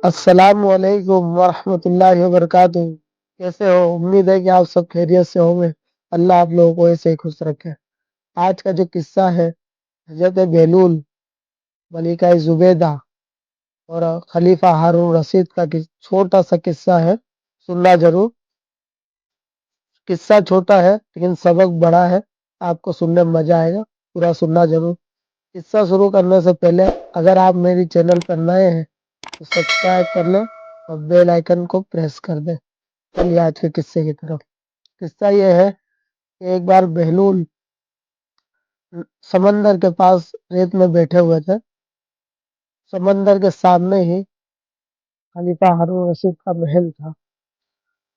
السلام علیکم ورحمۃ اللہ وبرکاتہ۔ کیسے ہو؟ امید ہے کہ آپ سب خیریت سے ہوں گے۔ اللہ آپ لوگوں کو ایسے ہی خوش رکھے۔ آج کا جو قصہ ہے حضرت بہلول، ملکہ زبیدہ اور خلیفہ ہارون رشید کا چھوٹا سا قصہ ہے، سننا ضرور۔ قصہ چھوٹا ہے لیکن سبق بڑا ہے، آپ کو سننے میں مزہ آئے گا، پورا سننا ضرور۔ قصہ شروع کرنے سے پہلے اگر آپ میری چینل پر نئے ہیں تو سبسکرائب کر لیں اور بیل آئیکن کو پریس کر دیں۔ چلیے آج کے قصے کی طرف۔ قصہ یہ ہے کہ ایک بار بہلول سمندر کے پاس ریت میں بیٹھے ہوئے تھے۔ سمندر کے سامنے ہی خلیفہ ہارون رشید کا محل تھا۔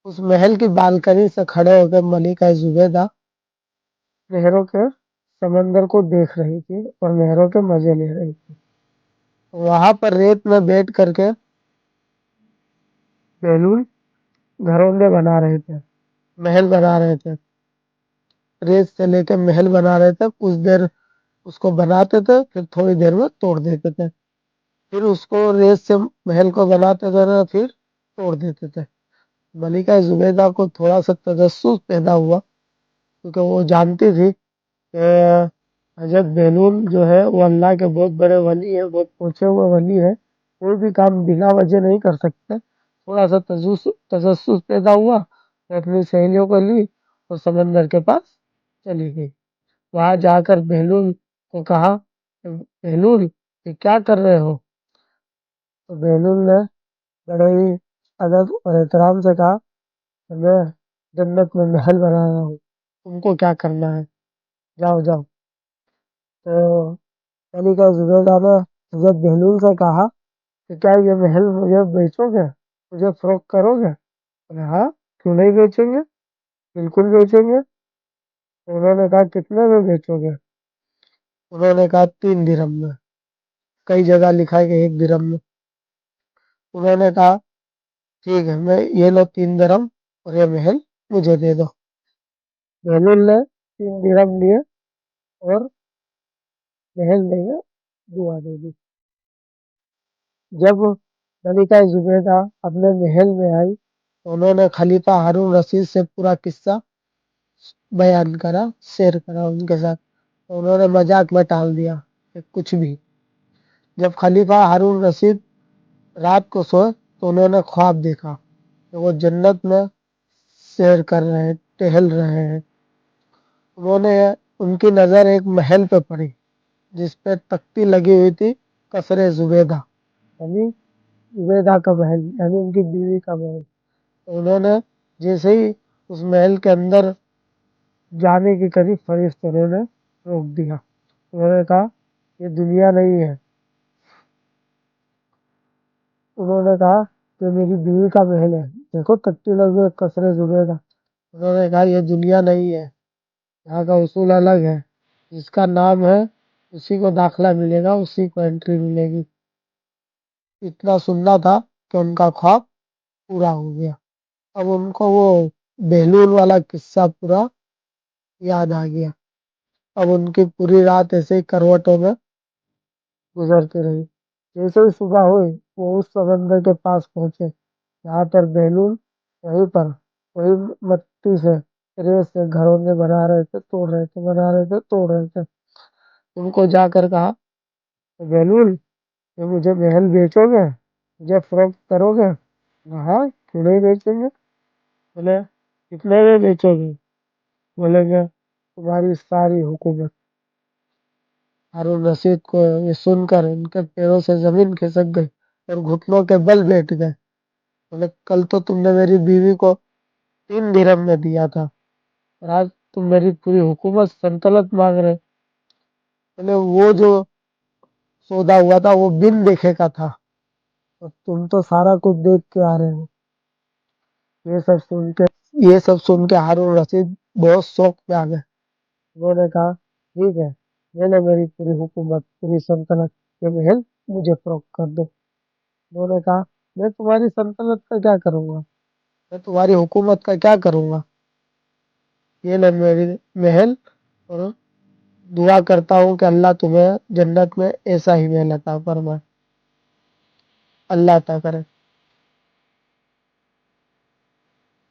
اس محل کی بالکنی سے کھڑے ہو کے ملکہ زبیدہ نہروں کے سمندر کو دیکھ رہی تھی اور نہروں کے مزے لے رہی تھی۔ وہاں پر ریت میں بیٹھ کر کے بہلول گھروندے بنا رہے تھے، محل بنا رہے تھے، ریت سے لے کے محل بنا رہے تھے۔ کچھ دیر اس کو بناتے تھے، پھر تھوڑی دیر میں توڑ دیتے تھے، پھر اس کو ریت سے محل کو بناتے تھے، پھر توڑ دیتے تھے۔ ملکہ زبیدہ کو تھوڑا سا تجسس پیدا ہوا، کیونکہ وہ جانتی تھی کہ حضرت بہلول جو ہے وہ اللہ کے بہت بڑے ولی ہے، بہت پہنچے ہوئے ولی ہے، کوئی بھی کام بنا وجہ نہیں کر سکتے۔ تھوڑا سا تجسس پیدا ہوا، اپنی سہیلیوں کو لی اور سمندر کے پاس چلی گئی۔ وہاں جا کر بہلول کو کہا کہ بہلول یہ کیا کر رہے ہو؟ تو بہلول نے بڑے ہی ادب اور احترام سے کہا کہ میں جنت میں محل بنا رہا ہوں، تم کو کیا کرنا ہے، جاؤ جاؤ۔ تو ملکہ زبیدہ نے حضرت بہلول سے کہا کہ کیا یہ محل مجھے بیچو گے، مجھے فروخت کرو گے؟ ہاں کیوں نہیں بیچیں گے، بالکل بیچیں گے۔ انہوں نے کہا کتنے میں بیچو گے؟ انہوں نے کہا 3 درہم میں، کئی جگہ لکھا ہے کہ 1 درہم میں۔ انہوں نے کہا ٹھیک ہے، میں یہ لو 3 درہم اور یہ محل مجھے دے دو۔ بہلول نے 3 درہم لیے اور محل دے کے دعا دے دی۔ جب ملکہ زبیدہ اپنے محل میں آئی تو انہوں نے خلیفہ ہارون رشید سے پورا قصہ بیان کرا، شیئر کرا ان کے ساتھ۔ انہوں نے مذاق میں ٹال دیا کہ کچھ بھی۔ جب خلیفہ ہارون رشید رات کو سوئے تو انہوں نے خواب دیکھا کہ وہ جنت میں سیر کر رہے ہیں، ٹہل رہے ہیں۔ انہوں نے ان کی نظر ایک محل پہ پڑی جس پہ تختی لگی ہوئی تھی، قصر زبیدہ، یعنی زبیدہ کا محل، یعنی ان کی بیوی کا محل۔ انہوں نے جیسے ہی اس محل کے اندر جانے کے قریب فرشتوں نے روک دیا۔ انہوں نے کہا یہ دنیا نہیں ہے۔ انہوں نے کہا کہ میری بیوی کا محل ہے، دیکھو تختی لگی ہوئی قصر زبیدہ۔ انہوں نے کہا یہ دنیا نہیں ہے، یہاں کا اصول الگ ہے، جس کا نام ہے اسی کو داخلہ ملے گا، اسی کو انٹری ملے گی۔ اتنا سننا تھا کہ ان کا خواب پورا ہو گیا۔ اب ان کو وہ بہلول والا قصہ پورا یاد آ گیا۔ اب ان کی پوری رات ایسے ہی کروٹوں میں گزرتی رہی۔ جیسے ہی صبح ہوئی وہ اس سمندر کے پاس پہنچے جہاں پر بہلول وہیں پر وہی مٹی سے ریت سے گھروندے بنا رہے تھے، توڑ رہے تھے، بنا رہے تھے، توڑ رہے تھے۔ ان کو جا کر کہا بہلول یہ مجھے محل بیچو گے، مجھے فروخت کرو گے؟ ہاں کیوں نہیں بیچیں گے۔ بولے کتنے میں بیچو گے؟ بولیں گے تمہاری ساری حکومت۔ ہارون رشید کو یہ سن کر ان کے پیروں سے زمین کھسک گئی اور گھٹنوں کے بل بیٹھ گئے۔ بولے کل تو تم نے میری بیوی کو 3 درہم میں دیا تھا اور آج تم میری پوری حکومت سلطنت مانگ رہے۔ بولے وہ جو سودا ہوا تھا وہ بن دیکھے کا تھا اور تم تو سارا کچھ دیکھ کے آ رہے ہو۔ یہ سب سن کے ہارون رشید بہت شوق میں آ گئے۔ انہوں نے کہا ٹھیک ہے، میں نے میری پوری حکومت، پوری سلطنت کے محل مجھے فروخت کر دو۔ انہوں نے کہا میں تمہاری سلطنت کا کیا کروں گا، میں تمہاری حکومت کا کیا کروں گا، یہ لے میری محل، اور دعا کرتا ہوں کہ اللہ تمہیں جنت میں ایسا ہی محل عطا فرمائے، اللہ عطا کرے۔